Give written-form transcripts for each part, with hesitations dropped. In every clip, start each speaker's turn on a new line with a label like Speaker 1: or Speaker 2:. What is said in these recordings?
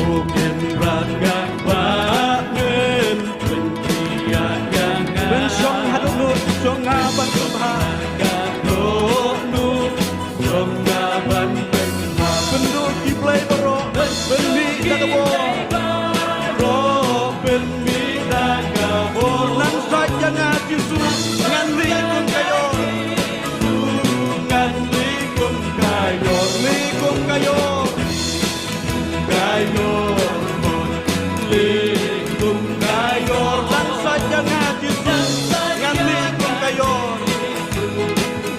Speaker 1: Bukan ragak-bangen Penkiayangan
Speaker 2: Ben syong hadunut syong ngaban kumha
Speaker 1: Gadonu Syong ngaban penha
Speaker 2: Bendu kiplay baro benmi dagabo
Speaker 1: Ro penmi dagabo
Speaker 2: Nang saja ngajisu ngan likum kayo
Speaker 1: Ngan likum kayo
Speaker 2: likum kayo
Speaker 1: Kayo Likum kayo
Speaker 2: Nang saja ngajisu ngan likum kayo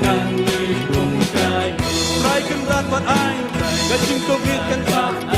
Speaker 1: Ngan likum kayo
Speaker 2: Rai kenrat pat ai gajing togit kan sa